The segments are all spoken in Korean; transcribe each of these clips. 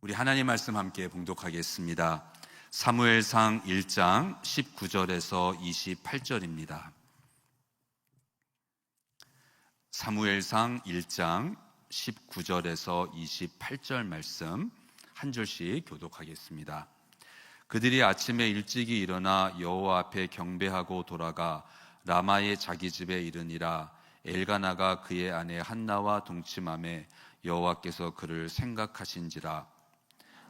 우리 하나님 말씀 함께 봉독하겠습니다. 사무엘상 1장 19절에서 28절입니다. 사무엘상 1장 19절에서 28절 말씀 한 절씩 교독하겠습니다. 그들이 아침에 일찍이 일어나 여호와 앞에 경배하고 돌아가 라마의 자기 집에 이르니라. 엘가나가 그의 아내 한나와 동침하매 여호와께서 그를 생각하신지라.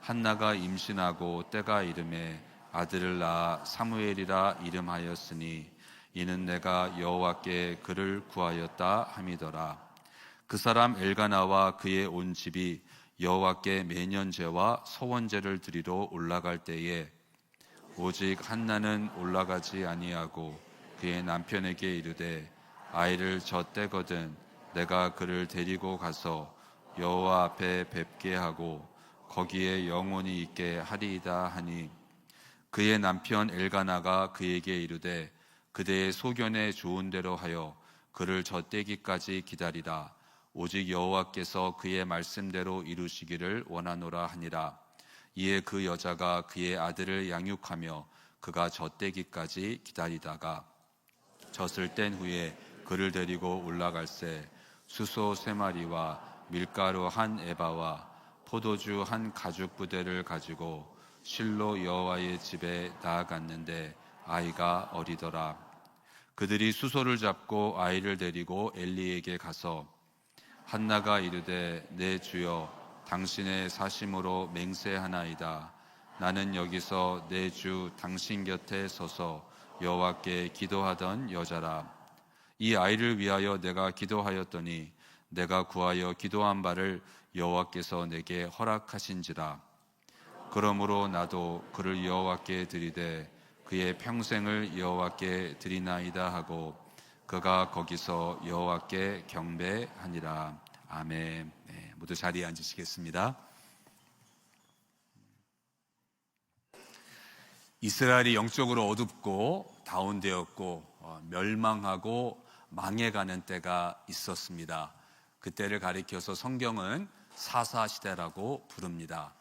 한나가 임신하고 때가 이름에 아들을 낳아 사무엘이라 이름하였으니 이는 내가 여호와께 그를 구하였다 함이더라. 그 사람 엘가나와 그의 온 집이 여호와께 매년제와 서원제를 드리러 올라갈 때에 오직 한나는 올라가지 아니하고 그의 남편에게 이르되 아이를 젖대거든 내가 그를 데리고 가서 여호와 앞에 뵙게 하고 거기에 영원히 있게 하리이다 하니, 그의 남편 엘가나가 그에게 이르되 그대의 소견에 좋은 대로 하여 그를 젖대기까지 기다리라. 오직 여호와께서 그의 말씀대로 이루시기를 원하노라 하니라. 이에 그 여자가 그의 아들을 양육하며 그가 젖대기까지 기다리다가 젖을 뗀 후에 그를 데리고 올라갈새 수소 3마리와 밀가루 1에바와 포도주 1가죽부대를 가지고 실로 여호와의 집에 나아갔는데 아이가 어리더라. 그들이 수소를 잡고 아이를 데리고 엘리에게 가서 한나가 이르되 내 주여 당신의 사심으로 맹세하나이다. 나는 여기서 내 주 당신 곁에 서서 여호와께 기도하던 여자라. 이 아이를 위하여 내가 기도하였더니 내가 구하여 기도한 바를 여호와께서 내게 허락하신지라. 그러므로 나도 그를 여호와께 드리되 그의 평생을 여호와께 드리나이다 하고 그가 거기서 여호와께 경배하니라. 아멘. 네, 모두 자리에 앉으시겠습니다. 이스라엘이 영적으로 어둡고 다운되었고 멸망하고 망해가는 때가 있었습니다. 그때를 가리켜서 성경은 사사시대라고 부릅니다.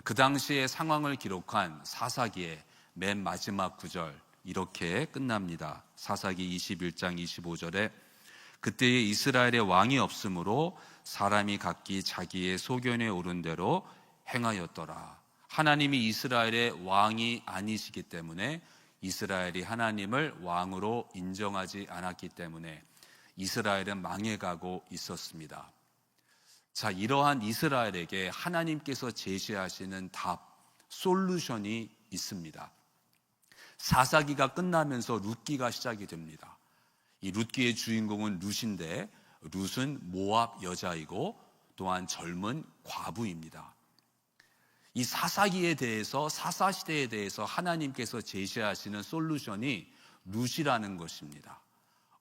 그 당시의 상황을 기록한 사사기의 맨 마지막 구절 이렇게 끝납니다. 사사기 21장 25절에 그때에 이스라엘의 왕이 없으므로 사람이 각기 자기의 소견에 오른 대로 행하였더라. 하나님이 이스라엘의 왕이 아니시기 때문에 이스라엘이 하나님을 왕으로 인정하지 않았기 때문에 이스라엘은 망해가고 있었습니다. 자, 이러한 이스라엘에게 하나님께서 제시하시는 답, 솔루션이 있습니다. 사사기가 끝나면서 룻기가 시작이 됩니다. 이 룻기의 주인공은 룻인데 룻은 모압 여자이고 또한 젊은 과부입니다. 이 사사기에 대해서 사사시대에 대해서 하나님께서 제시하시는 솔루션이 룻이라는 것입니다.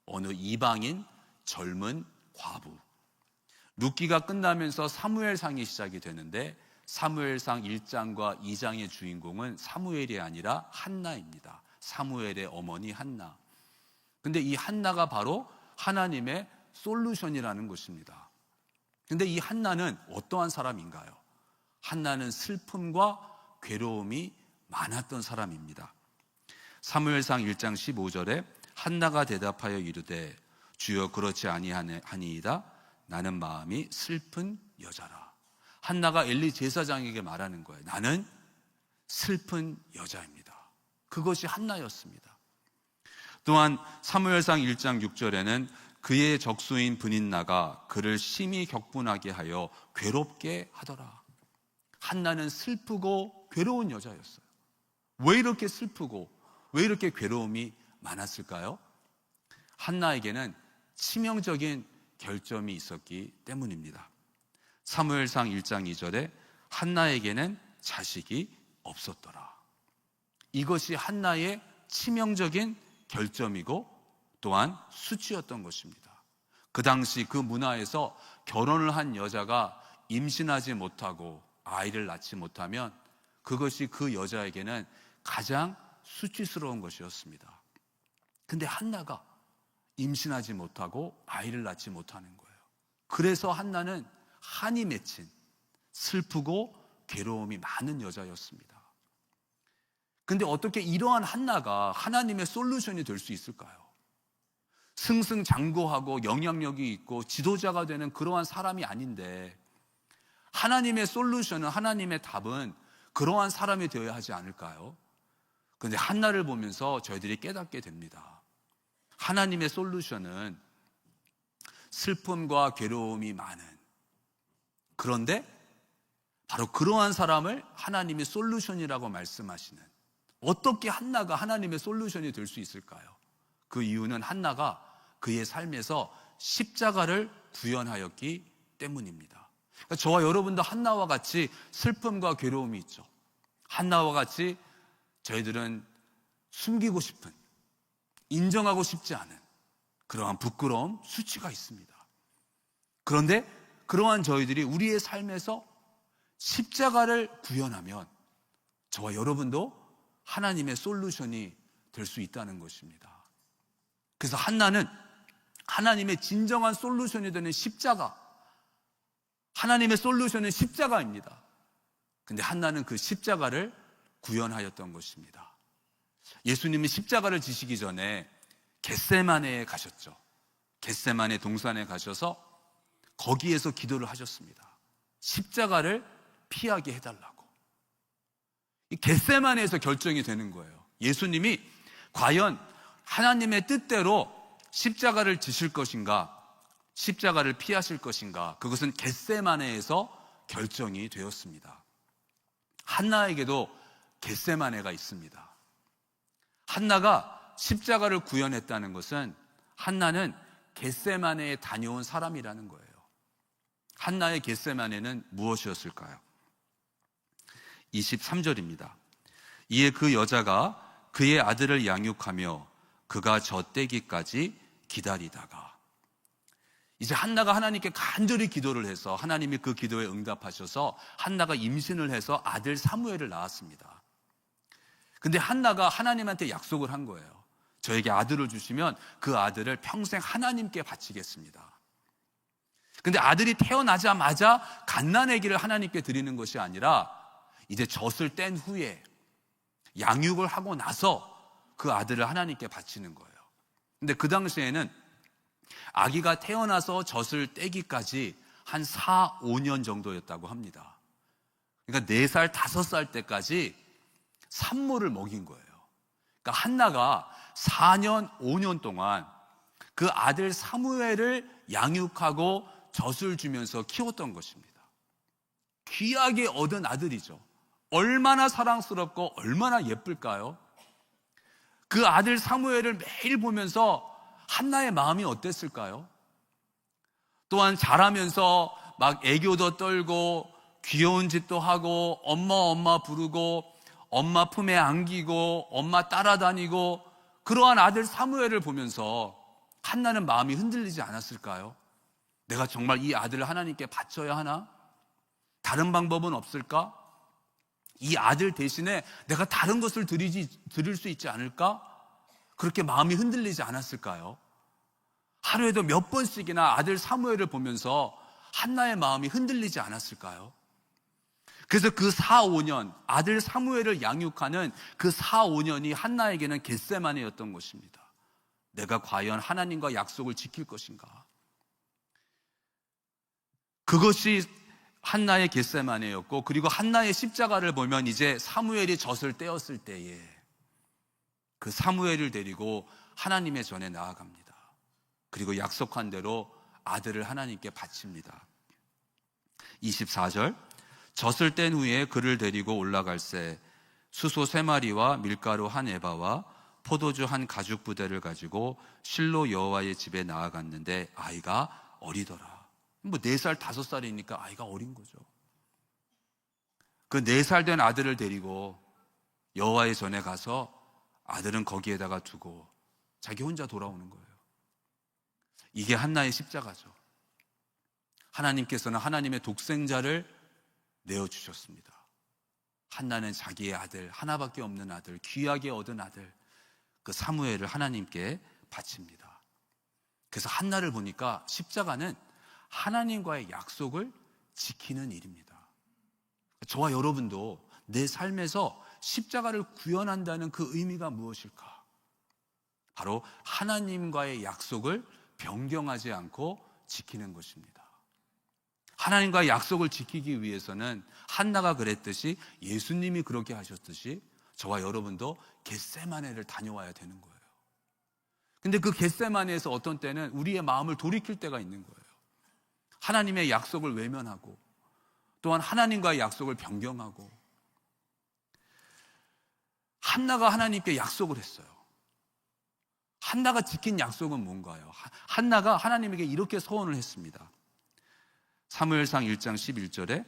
어느 이방인 젊은 과부. 룻기가 끝나면서 사무엘상이 시작이 되는데 사무엘상 1장과 2장의 주인공은 사무엘이 아니라 한나입니다. 사무엘의 어머니 한나. 근데 이 한나가 바로 하나님의 솔루션이라는 것입니다. 근데 이 한나는 어떠한 사람인가요? 한나는 슬픔과 괴로움이 많았던 사람입니다. 사무엘상 1장 15절에 한나가 대답하여 이르되 주여 그렇지 아니하니이다. 나는 마음이 슬픈 여자라. 한나가 엘리 제사장에게 말하는 거예요. 나는 슬픈 여자입니다. 그것이 한나였습니다. 또한 사무엘상 1장 6절에는 그의 적수인 브닌나가 그를 심히 격분하게 하여 괴롭게 하더라. 한나는 슬프고 괴로운 여자였어요. 왜 이렇게 슬프고 왜 이렇게 괴로움이 많았을까요? 한나에게는 치명적인 결점이 있었기 때문입니다. 사무엘상 1장 2절에 한나에게는 자식이 없었더라. 이것이 한나의 치명적인 결점이고 또한 수치였던 것입니다. 그 당시 그 문화에서 결혼을 한 여자가 임신하지 못하고 아이를 낳지 못하면 그것이 그 여자에게는 가장 수치스러운 것이었습니다. 근데 한나가 임신하지 못하고 아이를 낳지 못하는 거예요. 그래서 한나는 한이 맺힌 슬프고 괴로움이 많은 여자였습니다. 근데 어떻게 이러한 한나가 하나님의 솔루션이 될 수 있을까요? 승승장구하고 영향력이 있고 지도자가 되는 그러한 사람이 아닌데, 하나님의 솔루션은, 하나님의 답은 그러한 사람이 되어야 하지 않을까요? 그런데 한나를 보면서 저희들이 깨닫게 됩니다. 하나님의 솔루션은 슬픔과 괴로움이 많은, 그런데 바로 그러한 사람을 하나님이 솔루션이라고 말씀하시는, 어떻게 한나가 하나님의 솔루션이 될 수 있을까요? 그 이유는 한나가 그의 삶에서 십자가를 구현하였기 때문입니다. 그러니까 저와 여러분도 한나와 같이 슬픔과 괴로움이 있죠. 한나와 같이 저희들은 숨기고 싶은, 인정하고 싶지 않은 그러한 부끄러움, 수치가 있습니다. 그런데 그러한 저희들이 우리의 삶에서 십자가를 구현하면 저와 여러분도 하나님의 솔루션이 될 수 있다는 것입니다. 그래서 한나는 하나님의 진정한 솔루션이 되는 십자가, 하나님의 솔루션은 십자가입니다. 근데 한나는 그 십자가를 구현하였던 것입니다. 예수님이 십자가를 지시기 전에 겟세마네에 가셨죠. 겟세마네 동산에 가셔서 거기에서 기도를 하셨습니다. 십자가를 피하게 해달라고. 이 겟세마네에서 결정이 되는 거예요. 예수님이 과연 하나님의 뜻대로 십자가를 지실 것인가, 십자가를 피하실 것인가, 그것은 겟세마네에서 결정이 되었습니다. 한나에게도 겟세마네가 있습니다. 한나가 십자가를 구현했다는 것은 한나는 겟세마네에 다녀온 사람이라는 거예요. 한나의 겟세마네는 무엇이었을까요? 23절입니다. 이에 그 여자가 그의 아들을 양육하며 그가 젖대기까지 기다리다가, 이제 한나가 하나님께 간절히 기도를 해서 하나님이 그 기도에 응답하셔서 한나가 임신을 해서 아들 사무엘을 낳았습니다. 근데 한나가 하나님한테 약속을 한 거예요. 저에게 아들을 주시면 그 아들을 평생 하나님께 바치겠습니다. 근데 아들이 태어나자마자 갓난아기를 하나님께 드리는 것이 아니라 이제 젖을 뗀 후에 양육을 하고 나서 그 아들을 하나님께 바치는 거예요. 근데 그 당시에는 아기가 태어나서 젖을 떼기까지 한 4, 5년 정도였다고 합니다. 그러니까 4살, 5살 때까지 산모를 먹인 거예요. 그러니까 한나가 4년, 5년 동안 그 아들 사무엘을 양육하고 젖을 주면서 키웠던 것입니다. 귀하게 얻은 아들이죠. 얼마나 사랑스럽고 얼마나 예쁠까요? 그 아들 사무엘을 매일 보면서 한나의 마음이 어땠을까요? 또한 자라면서 막 애교도 떨고 귀여운 짓도 하고 엄마 부르고 엄마 품에 안기고 엄마 따라다니고, 그러한 아들 사무엘을 보면서 한나는 마음이 흔들리지 않았을까요? 내가 정말 이 아들을 하나님께 바쳐야 하나? 다른 방법은 없을까? 이 아들 대신에 내가 다른 것을 드릴 수 있지 않을까? 그렇게 마음이 흔들리지 않았을까요? 하루에도 몇 번씩이나 아들 사무엘을 보면서 한나의 마음이 흔들리지 않았을까요? 그래서 그 4, 5년, 아들 사무엘을 양육하는 그 4, 5년이 한나에게는 겟세마네였던 것입니다. 내가 과연 하나님과 약속을 지킬 것인가? 그것이 한나의 겟세마네였고, 그리고 한나의 십자가를 보면 이제 사무엘이 젖을 떼었을 때에 그 사무엘을 데리고 하나님의 전에 나아갑니다. 그리고 약속한 대로 아들을 하나님께 바칩니다. 24절, 젖을 뗀 후에 그를 데리고 올라갈새 수소 3마리와 밀가루 1에바와 포도주 1가죽 부대를 가지고 실로 여호와의 집에 나아갔는데 아이가 어리더라. 4살, 5살이니까 아이가 어린 거죠. 그 4살 된 아들을 데리고 여호와의 전에 가서 아들은 거기에다가 두고 자기 혼자 돌아오는 거예요. 이게 한나의 십자가죠. 하나님께서는 하나님의 독생자를 내어주셨습니다. 한나는 자기의 아들, 하나밖에 없는 아들, 귀하게 얻은 아들, 그 사무엘을 하나님께 바칩니다. 그래서 한나를 보니까 십자가는 하나님과의 약속을 지키는 일입니다. 저와 여러분도 내 삶에서 십자가를 구현한다는 그 의미가 무엇일까? 바로 하나님과의 약속을 변경하지 않고 지키는 것입니다. 하나님과의 약속을 지키기 위해서는 한나가 그랬듯이, 예수님이 그렇게 하셨듯이 저와 여러분도 겟세마네를 다녀와야 되는 거예요. 근데 그 겟세마네에서 어떤 때는 우리의 마음을 돌이킬 때가 있는 거예요. 하나님의 약속을 외면하고, 또한 하나님과의 약속을 변경하고. 한나가 하나님께 약속을 했어요. 한나가 지킨 약속은 뭔가요? 한나가 하나님에게 이렇게 서원을 했습니다. 사무엘상 1장 11절에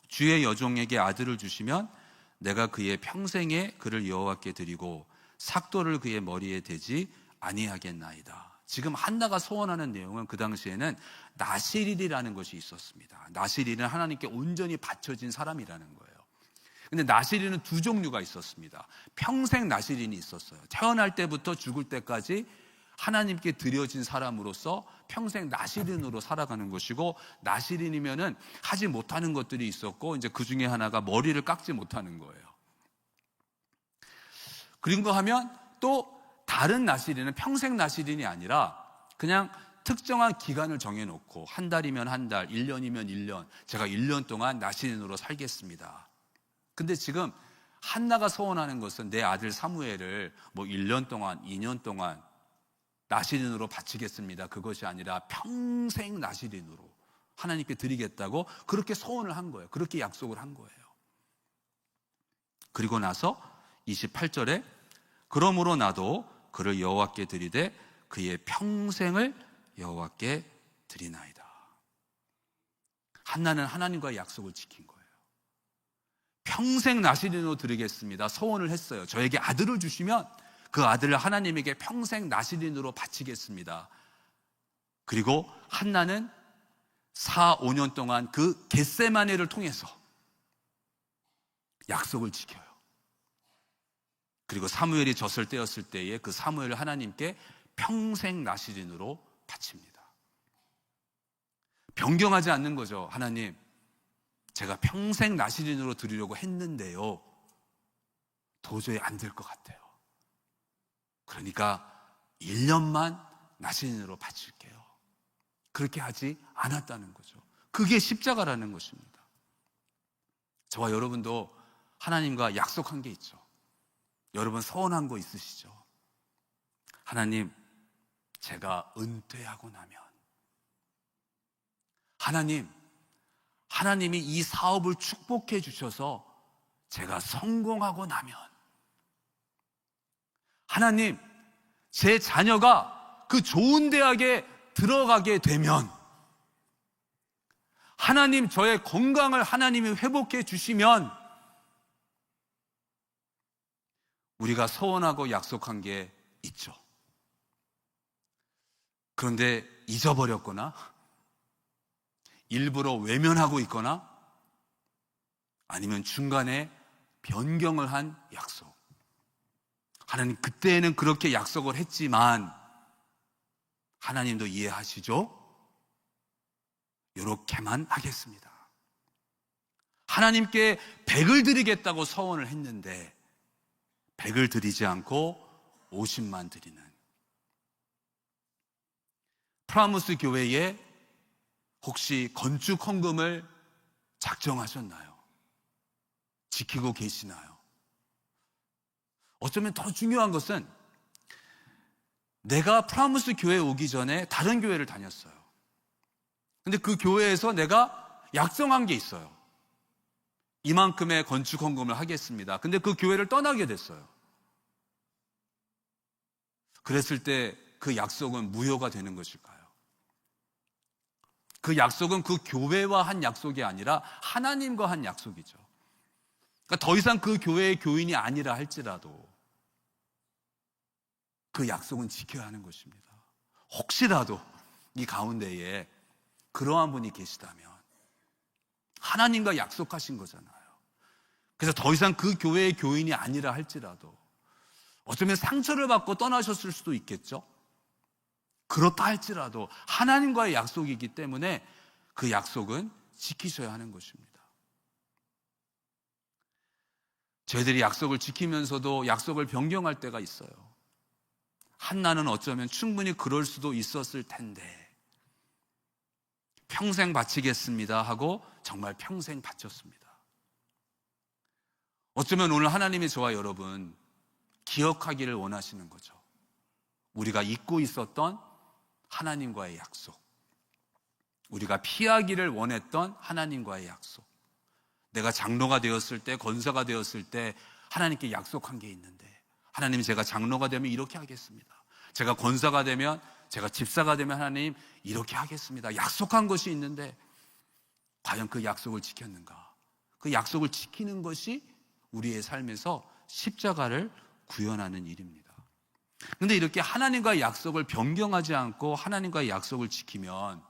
주의 여종에게 아들을 주시면 내가 그의 평생에 그를 여호와께 드리고 삭도를 그의 머리에 대지 아니하겠나이다. 지금 한나가 소원하는 내용은 그 당시에는 나실일이라는 것이 있었습니다. 나실일은 하나님께 온전히 바쳐진 사람이라는 거예요. 근데 나실인은 두 종류가 있었습니다. 평생 나실인이 있었어요. 태어날 때부터 죽을 때까지 하나님께 드려진 사람으로서 평생 나실인으로 살아가는 것이고, 나실인이면은 하지 못하는 것들이 있었고, 이제 그 중에 하나가 머리를 깎지 못하는 거예요. 그런가 하면 또 다른 나실인은 평생 나실인이 아니라 그냥 특정한 기간을 정해놓고, 한 달이면 한 달, 1년이면 1년, 제가 1년 동안 나실인으로 살겠습니다. 근데 지금 한나가 소원하는 것은 내 아들 사무엘을 1년 동안, 2년 동안 나실인으로 바치겠습니다. 그것이 아니라 평생 나실인으로 하나님께 드리겠다고 그렇게 소원을 한 거예요. 그렇게 약속을 한 거예요. 그리고 나서 28절에 그러므로 나도 그를 여호와께 드리되 그의 평생을 여호와께 드리나이다. 한나는 하나님과의 약속을 지킨 거예요. 평생 나실인으로 드리겠습니다. 소원을 했어요. 저에게 아들을 주시면 그 아들을 하나님에게 평생 나실인으로 바치겠습니다. 그리고 한나는 4, 5년 동안 그 겟세마네를 통해서 약속을 지켜요. 그리고 사무엘이 졌을 때였을 때에 그 사무엘을 하나님께 평생 나실인으로 바칩니다. 변경하지 않는 거죠. 하나님, 제가 평생 나실인으로 드리려고 했는데요, 도저히 안 될 것 같아요. 그러니까 1년만 나실인으로 바칠게요. 그렇게 하지 않았다는 거죠. 그게 십자가라는 것입니다. 저와 여러분도 하나님과 약속한 게 있죠. 여러분 소원한 거 있으시죠? 하나님, 제가 은퇴하고 나면, 하나님이 이 사업을 축복해 주셔서 제가 성공하고 나면, 하나님, 제 자녀가 그 좋은 대학에 들어가게 되면, 하나님, 저의 건강을 하나님이 회복해 주시면, 우리가 소원하고 약속한 게 있죠. 그런데 잊어버렸거나 일부러 외면하고 있거나 아니면 중간에 변경을 한 약속. 하나님, 그때는 그렇게 약속을 했지만 하나님도 이해하시죠? 이렇게만 하겠습니다. 하나님께 100을 드리겠다고 서원을 했는데 100을 드리지 않고 50만 드리는. 프라무스 교회에 혹시 건축 헌금을 작정하셨나요? 지키고 계시나요? 어쩌면 더 중요한 것은, 내가 프라무스 교회에 오기 전에 다른 교회를 다녔어요. 근데 그 교회에서 내가 약정한 게 있어요. 이만큼의 건축 헌금을 하겠습니다. 근데 그 교회를 떠나게 됐어요. 그랬을 때 그 약속은 무효가 되는 것일까요? 그 약속은 그 교회와 한 약속이 아니라 하나님과 한 약속이죠. 그러니까 더 이상 그 교회의 교인이 아니라 할지라도 그 약속은 지켜야 하는 것입니다. 혹시라도 이 가운데에 그러한 분이 계시다면 하나님과 약속하신 거잖아요. 그래서 더 이상 그 교회의 교인이 아니라 할지라도 어쩌면 상처를 받고 떠나셨을 수도 있겠죠. 그렇다 할지라도 하나님과의 약속이기 때문에 그 약속은 지키셔야 하는 것입니다. 저희들이 약속을 지키면서도 약속을 변경할 때가 있어요. 한나는 어쩌면 충분히 그럴 수도 있었을 텐데 평생 바치겠습니다 하고 정말 평생 바쳤습니다. 어쩌면 오늘 하나님이 저와 여러분 기억하기를 원하시는 거죠. 우리가 잊고 있었던 하나님과의 약속, 우리가 피하기를 원했던 하나님과의 약속, 내가 장로가 되었을 때, 권사가 되었을 때 하나님께 약속한 게 있는데, 하나님, 제가 장로가 되면 이렇게 하겠습니다. 제가 권사가 되면, 제가 집사가 되면 하나님 이렇게 하겠습니다. 약속한 것이 있는데 과연 그 약속을 지켰는가? 그 약속을 지키는 것이 우리의 삶에서 십자가를 구현하는 일입니다. 그런데 이렇게 하나님과의 약속을 변경하지 않고 하나님과의 약속을 지키면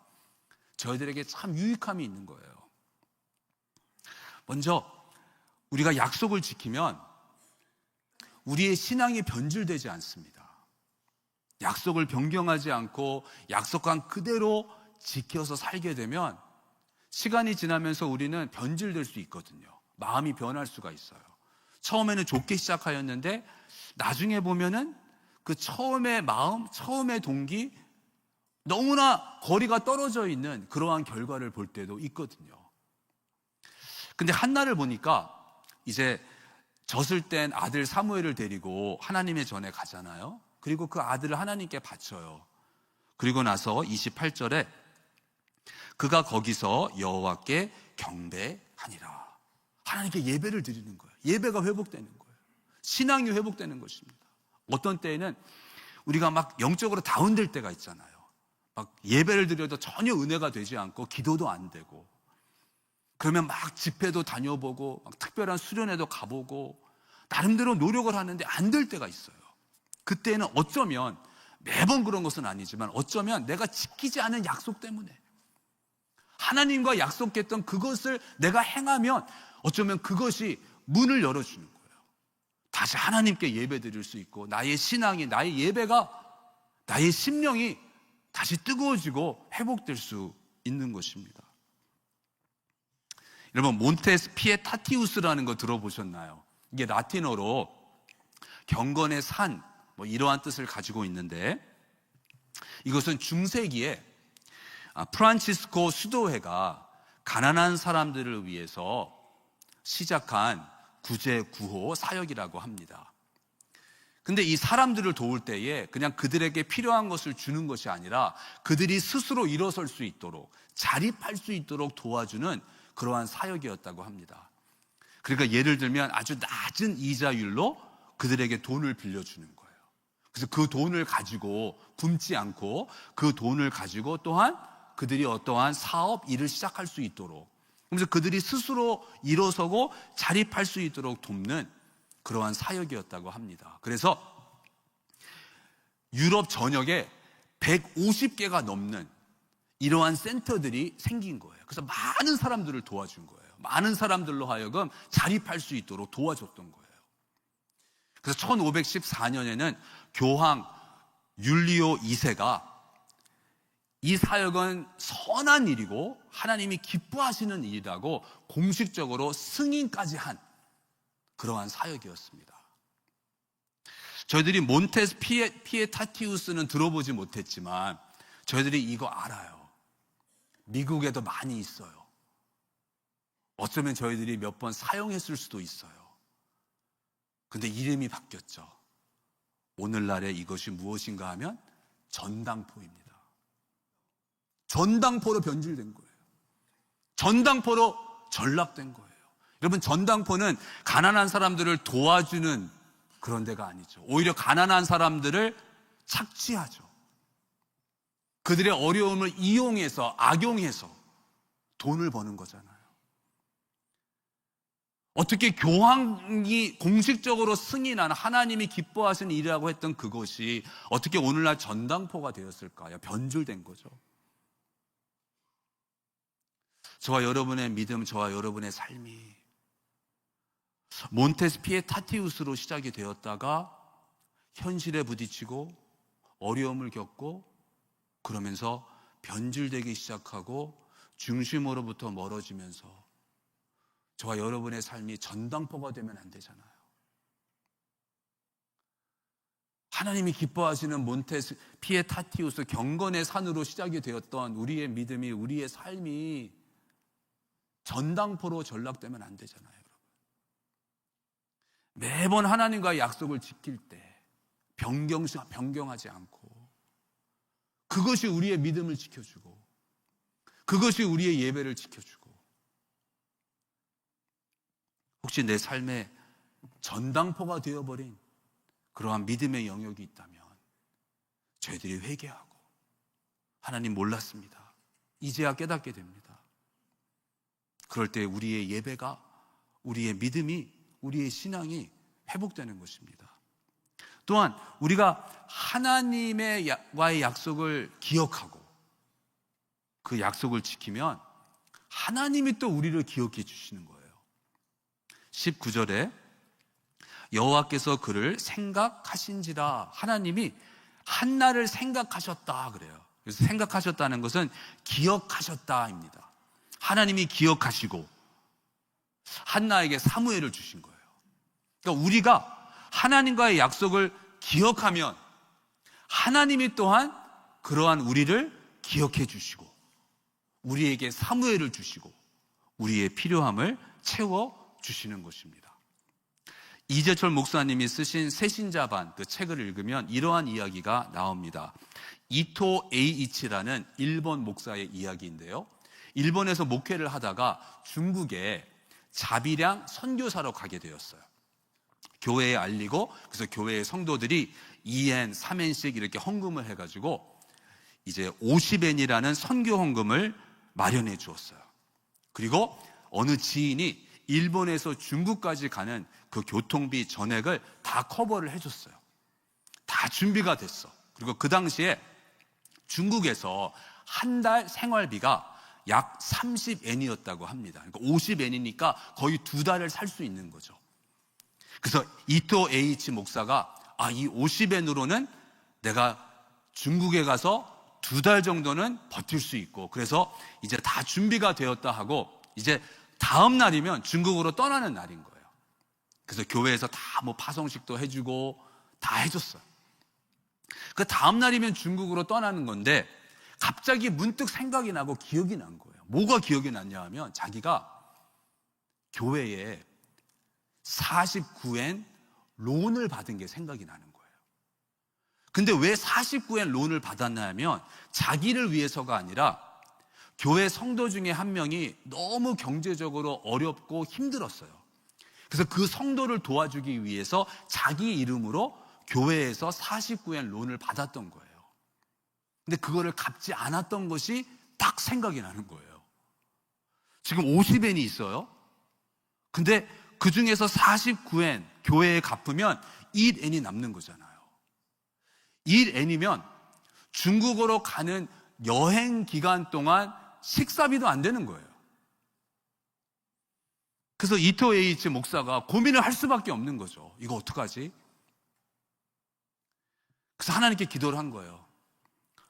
저희들에게 참 유익함이 있는 거예요. 먼저 우리가 약속을 지키면 우리의 신앙이 변질되지 않습니다. 약속을 변경하지 않고 약속한 그대로 지켜서 살게 되면 시간이 지나면서 우리는 변질될 수 있거든요. 마음이 변할 수가 있어요. 처음에는 좋게 시작하였는데 나중에 보면은 그 처음의 마음, 처음의 동기, 너무나 거리가 떨어져 있는 그러한 결과를 볼 때도 있거든요. 근데 한나를 보니까 이제 젖을 땐 아들 사무엘을 데리고 하나님의 전에 가잖아요. 그리고 그 아들을 하나님께 바쳐요. 그리고 나서 28절에 그가 거기서 여호와께 경배하니라. 하나님께 예배를 드리는 거예요. 예배가 회복되는 거예요. 신앙이 회복되는 것입니다. 어떤 때에는 우리가 막 영적으로 다운될 때가 있잖아요. 막 예배를 드려도 전혀 은혜가 되지 않고 기도도 안 되고, 그러면 막 집회도 다녀보고 막 특별한 수련회도 가보고 나름대로 노력을 하는데 안 될 때가 있어요. 그때는 어쩌면, 매번 그런 것은 아니지만 어쩌면 내가 지키지 않은 약속 때문에, 하나님과 약속했던 그것을 내가 행하면 어쩌면 그것이 문을 열어주는 거예요. 다시 하나님께 예배 드릴 수 있고, 나의 신앙이, 나의 예배가, 나의 심령이 다시 뜨거워지고 회복될 수 있는 것입니다. 여러분, 몬테스 피에타티우스라는 거 들어보셨나요? 이게 라틴어로 경건의 산, 이러한 뜻을 가지고 있는데, 이것은 중세기에 프란치스코 수도회가 가난한 사람들을 위해서 시작한 구제 구호 사역이라고 합니다. 근데 이 사람들을 도울 때에 그냥 그들에게 필요한 것을 주는 것이 아니라 그들이 스스로 일어설 수 있도록, 자립할 수 있도록 도와주는 그러한 사역이었다고 합니다. 그러니까 예를 들면 아주 낮은 이자율로 그들에게 돈을 빌려주는 거예요. 그래서 그 돈을 가지고 굶지 않고 그 돈을 가지고 또한 그들이 어떠한 사업, 일을 시작할 수 있도록, 그래서 그들이 스스로 일어서고 자립할 수 있도록 돕는 그러한 사역이었다고 합니다. 그래서 유럽 전역에 150개가 넘는 이러한 센터들이 생긴 거예요. 그래서 많은 사람들을 도와준 거예요. 많은 사람들로 하여금 자립할 수 있도록 도와줬던 거예요. 그래서 1514년에는 교황 율리오 2세가 이 사역은 선한 일이고 하나님이 기뻐하시는 일이라고 공식적으로 승인까지 한 그러한 사역이었습니다. 저희들이 몬테스 피에타티우스는 들어보지 못했지만 저희들이 이거 알아요. 미국에도 많이 있어요. 어쩌면 저희들이 몇 번 사용했을 수도 있어요. 근데 이름이 바뀌었죠. 오늘날에 이것이 무엇인가 하면 전당포입니다. 전당포로 변질된 거예요. 전당포로 전락된 거예요. 여러분, 전당포는 가난한 사람들을 도와주는 그런 데가 아니죠. 오히려 가난한 사람들을 착취하죠. 그들의 어려움을 이용해서, 악용해서 돈을 버는 거잖아요. 어떻게 교황이 공식적으로 승인한 하나님이 기뻐하시는 일이라고 했던 그것이 어떻게 오늘날 전당포가 되었을까요? 변질된 거죠. 저와 여러분의 믿음, 저와 여러분의 삶이 몬테스 피에타티우스로 시작이 되었다가 현실에 부딪히고 어려움을 겪고 그러면서 변질되기 시작하고 중심으로부터 멀어지면서 저와 여러분의 삶이 전당포가 되면 안 되잖아요. 하나님이 기뻐하시는 몬테스 피에타티우스 경건의 산으로 시작이 되었던 우리의 믿음이, 우리의 삶이 전당포로 전락되면 안 되잖아요. 여러분. 매번 하나님과의 약속을 지킬 때 변경하지 않고, 그것이 우리의 믿음을 지켜주고, 그것이 우리의 예배를 지켜주고, 혹시 내 삶에 전당포가 되어버린 그러한 믿음의 영역이 있다면 저희들이 회개하고, 하나님 몰랐습니다, 이제야 깨닫게 됩니다. 그럴 때 우리의 예배가, 우리의 믿음이, 우리의 신앙이 회복되는 것입니다. 또한 우리가 하나님과의 약속을 기억하고 그 약속을 지키면 하나님이 또 우리를 기억해 주시는 거예요. 19절에 여호와께서 그를 생각하신지라, 하나님이 한나를 생각하셨다 그래요. 그래서 생각하셨다는 것은 기억하셨다입니다. 하나님이 기억하시고 한나에게 사무엘을 주신 거예요. 그러니까 우리가 하나님과의 약속을 기억하면 하나님이 또한 그러한 우리를 기억해 주시고 우리에게 사무엘을 주시고 우리의 필요함을 채워 주시는 것입니다. 이재철 목사님이 쓰신 새신자반 그 책을 읽으면 이러한 이야기가 나옵니다. 이토 에이이치라는 일본 목사의 이야기인데요, 일본에서 목회를 하다가 중국에 자비량 선교사로 가게 되었어요. 교회에 알리고, 그래서 교회의 성도들이 2엔, 3엔씩 이렇게 헌금을 해가지고 이제 50엔이라는 선교 헌금을 마련해 주었어요. 그리고 어느 지인이 일본에서 중국까지 가는 그 교통비 전액을 다 커버를 해줬어요. 다 준비가 됐어. 그리고 그 당시에 중국에서 한 달 생활비가 약 30엔이었다고 합니다. 그러니까 50엔이니까 거의 2달을 살 수 있는 거죠. 그래서 이토 에이치 목사가 이 50엔으로는 내가 중국에 가서 2달 정도는 버틸 수 있고, 그래서 이제 다 준비가 되었다 하고 이제 다음 날이면 중국으로 떠나는 날인 거예요. 그래서 교회에서 다 뭐 파송식도 해주고 다 해줬어요. 그 다음 날이면 중국으로 떠나는 건데 갑자기 문득 생각이 나고 기억이 난 거예요. 뭐가 기억이 났냐 하면 자기가 교회에 49엔 론을 받은 게 생각이 나는 거예요. 근데 왜 49엔 론을 받았나 하면 자기를 위해서가 아니라 교회 성도 중에 한 명이 너무 경제적으로 어렵고 힘들었어요. 그래서 그 성도를 도와주기 위해서 자기 이름으로 교회에서 49엔 론을 받았던 거예요. 근데 그거를 갚지 않았던 것이 딱 생각이 나는 거예요. 지금 50엔이 있어요. 근데 그 중에서 49엔 교회에 갚으면 1엔이 남는 거잖아요. 1엔이면 중국으로 가는 여행 기간 동안 식사비도 안 되는 거예요. 그래서 이토 에이치 목사가 고민을 할 수밖에 없는 거죠. 이거 어떡하지? 그래서 하나님께 기도를 한 거예요.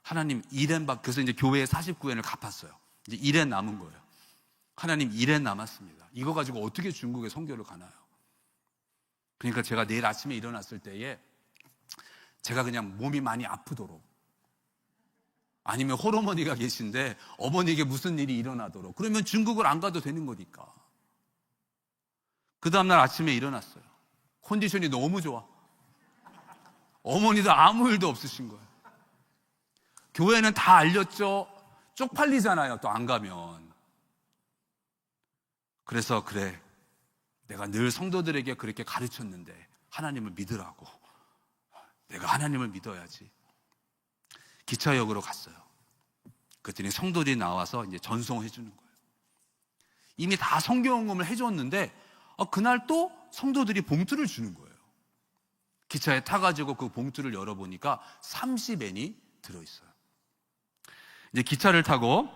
하나님 1엔 그래서 이제 교회에 49엔을 갚았어요. 이제 1엔 남은 거예요. 하나님 1엔 남았습니다. 이거 가지고 어떻게 중국에 선교를 가나요? 그러니까 제가 내일 아침에 일어났을 때에 제가 그냥 몸이 많이 아프도록, 아니면 홀어머니가 계신데 어머니에게 무슨 일이 일어나도록, 그러면 중국을 안 가도 되는 거니까. 그 다음날 아침에 일어났어요. 컨디션이 너무 좋아. 어머니도 아무 일도 없으신 거예요. 교회는 다 알렸죠. 쪽팔리잖아요, 또 안 가면. 그래서 그래, 내가 늘 성도들에게 그렇게 가르쳤는데 하나님을 믿으라고. 내가 하나님을 믿어야지. 기차역으로 갔어요. 그랬더니 성도들이 나와서 이제 전송해 주는 거예요. 이미 다 성교헌금을 해줬는데 그날 또 성도들이 봉투를 주는 거예요. 기차에 타가지고 그 봉투를 열어보니까 30엔이 들어있어요. 이제 기차를 타고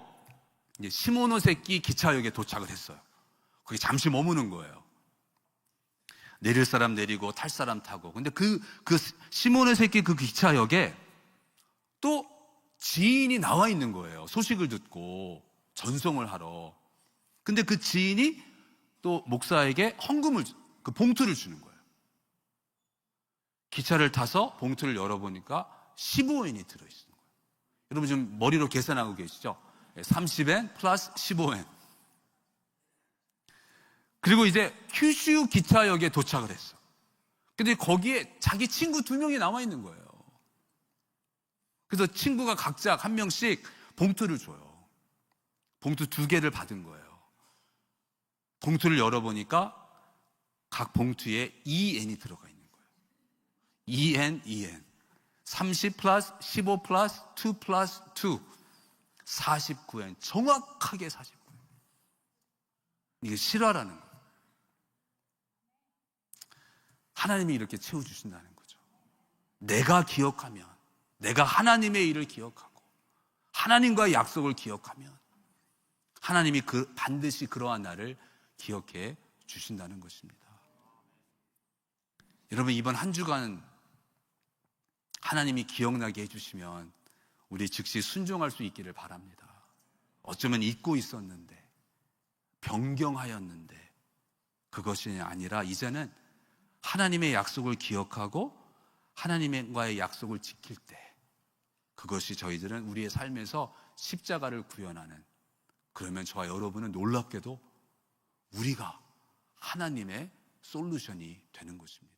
이제 시모노세키 기차역에 도착을 했어요. 거기 잠시 머무는 거예요. 내릴 사람 내리고 탈 사람 타고. 근데 그 시모노세키 그 기차역에 또 지인이 나와 있는 거예요. 소식을 듣고 전송을 하러. 근데 그 지인이 또 목사에게 헌금을, 그 봉투를 주는 거예요. 기차를 타서 봉투를 열어보니까 15엔이 들어있는 거예요. 여러분 지금 머리로 계산하고 계시죠? 30엔 플러스 15엔. 그리고 이제 큐슈 기차역에 도착을 했어. 근데 거기에 자기 친구 2명이 남아 있는 거예요. 그래서 친구가 각자 한 명씩 봉투를 줘요. 봉투 2개를 받은 거예요. 봉투를 열어보니까 각 봉투에 2엔이 들어가 있는 거예요. 2엔, 2엔. 30 플러스 15 플러스 2 플러스 2. 49엔. 정확하게 49엔. 이게 실화라는 거예요. 하나님이 이렇게 채워주신다는 거죠. 내가 기억하면, 내가 하나님의 일을 기억하고 하나님과의 약속을 기억하면 하나님이 반드시 그러한 나를 기억해 주신다는 것입니다. 여러분 이번 한 주간 하나님이 기억나게 해주시면 우리 즉시 순종할 수 있기를 바랍니다. 어쩌면 잊고 있었는데, 변경하였는데, 그것이 아니라 이제는 하나님의 약속을 기억하고 하나님과의 약속을 지킬 때, 그것이 저희들은 우리의 삶에서 십자가를 구현하는, 그러면 저와 여러분은 놀랍게도 우리가 하나님의 솔루션이 되는 것입니다.